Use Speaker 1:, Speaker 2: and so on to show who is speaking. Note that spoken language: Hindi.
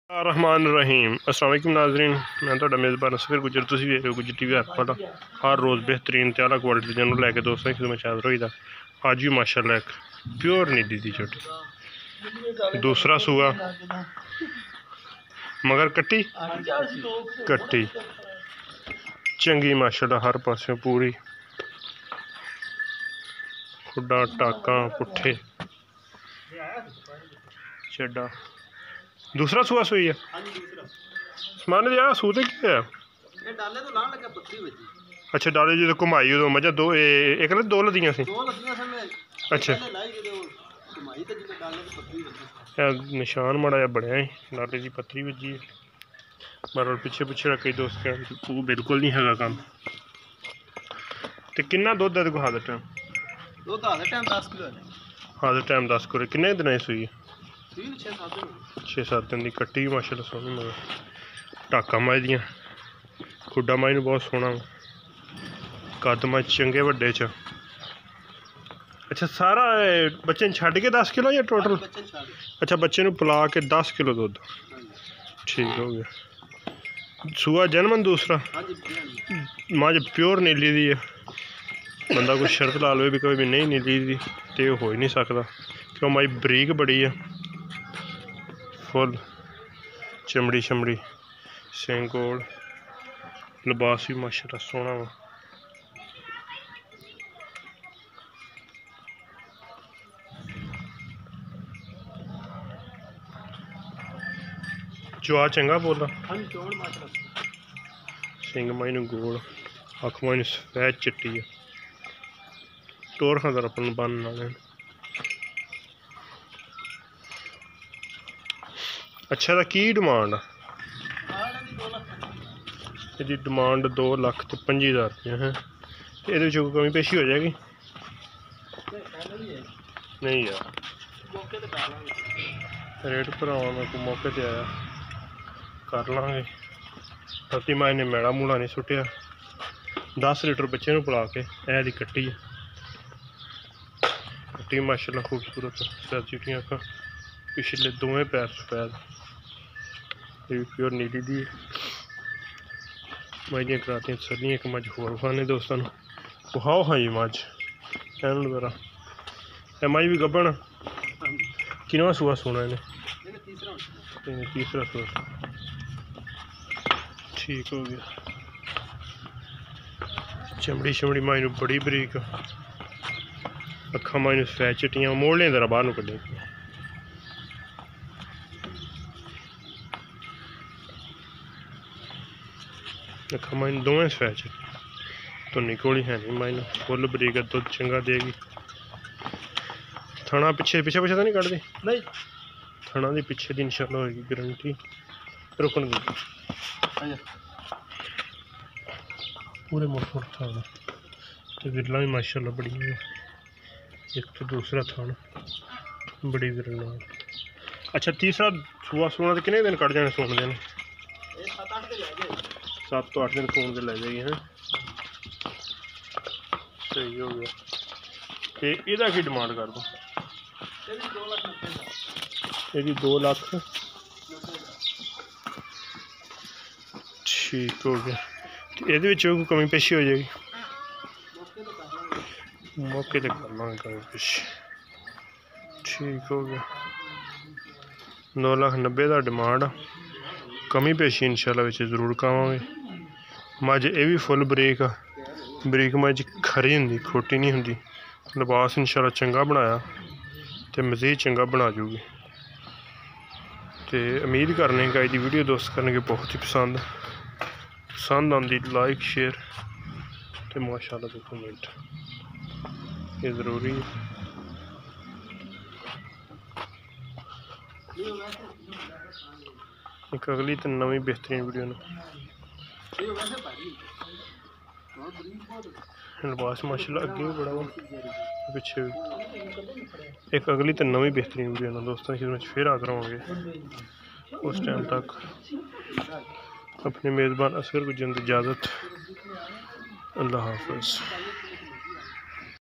Speaker 1: रहमान रहीम अस्सलाम वालेकुम नाज़रीन, मैं तो मेज़बान असगर गुजर तुम वेख रहे हो गुजर टीवी हर हर रोज़ बेहतरीन ते आला क्वालिटी जानवर लैके दोस्तों की खिदमत हाज़िर होई दा। अज भी माशाअल्लाह एक प्योर नीली दी झोटी, दूसरा सूआ मगर कट्टी चंगी माशाअल्लाह हर पासों पूरी खुडा टाका पुट्ठे चड्डा। दूसरा सूआ सुई है समान यार सूते क्या है? अच्छा डाले जो घुमाई उदो मजा दो एक ने दो लदियां सी। अच्छा निशान माड़ा जा बनया डाले की पत्थरी बजी बार पिछे पिछे कई दोस्त वो बिल्कुल नहीं है काम। तो किन्ना दुध है हादर टाइम? हादर टाइम 10 किलो। किन्ने दिन सुई? 6-7 दिन की कट्टी माशाल्लाह सोहनी मगर टाका माई दियां खुडा माई नूं बहुत सोहना कद माई चंगे वड्डे च। अच्छा सारा बच्चे छड्ड के 10 किलो या टोटल? अच्छा बच्चे नूं पिला के 10 किलो दुध ठीक हो गया। सूआ जन्मन दूसरा मझ प्योर नीली दी है। बंदा कोई शर्त ला लो भी कोई भी नहीं नीली दी तो हो ही नहीं सकता क्यों माई बरीक बड़ी है फुल चमड़ी शमड़ी सेंगोड़ लिबास भी माशाल्लाह सोहना वा। चुआ चंगा बोला सिंग माई नूं गोल अख माई नूं सफेद चिट्टी है टोर खातर अपन बन वाले। अच्छा तो की डिमांड है? इसकी डिमांड 2,25,000 रुपये है। ये कमी पेशी हो जाएगी? नहीं यार रेट भरावा मैं को मौके पर आया कर लाँगे। राती माँ ने मैड़ा मूड़ा नहीं सुटिया 10 लीटर बच्चे नूं पिला के ऐ कट्टी है। कट्टी माशाल्लाह खूबसूरत सैर चिट्टियां अखां पिछले दोवें पैर सफेद प्योर नीली दी मझ दियां करातियां सलियां एक मझ होर खाने दोस्तों बहाओ हाँ जी मझ कहन वगैरह ए मझ भी गब्बन किनवा सूआ सोना इन्हें? तीसरा सूआ ठीक हो गया। चमड़ी शमड़ी माई नूं बड़ी बरीक अखा माई नूं सफेद चिट्टियां मोड़ने जरा बाहर नूं कड्ढे अखा माई नूं दोवें सफेद चिट्टी तो निकोली है नहीं माई नूं फुल बरीक दुध चंगा देगी। थना पिछे पिछे पिछे तो नहीं कटती नहीं थना दी पिछे दी इंशाल्लाह होगी गारंटी रुकन दी पूरे मुठ थाना तो विरला भी माशाल्लाह बड़ी है। एक तो दूसरा थाना बड़ी विरला। अच्छा तीसरा सूआ सोना तो कितने दिन कट जाने सोने देने? 7 तो 8 दिन सोन के लग जाएगी हैं। सही हो गया। तो यदा की डिमांड कर दो? यदि 2 लाख ठीक हो गया। ये कमी पेशी हो जाएगी मौके पर कर लाँगे कमी पेशी ठीक हो गया। 2,90,000 का डिमांड कमी पेशी इंशाल्लाह विच जरूर कवांगे। मझ ये भी फुल बरीक बरीक मझ खरी होंगी खोटी नहीं होंगी लिबास इंशाल्लाह चंगा बनाया तो मज़ीद चंगा बना जूगी। तो उम्मीद करने का अज की वीडियो दोस्त करने की बहुत ही पसंद आती लाइक शेयर तो माशाल्लाह तो कमेंट ये ज़रूरी है। एक अगली तो नवी बेहतरीन वीडियो लिबास माशाल्लाह अगे भी बड़ा वा पिछे भी। एक अगली तो नवी बेहतरीन वीडियो ना दोस्तों की खिदमत फिर हाज़िर होंगे। उस टाइम तक अपने मेज़बान असगर गुजर की इजाज़त। अल्लाह हाफ़िज़।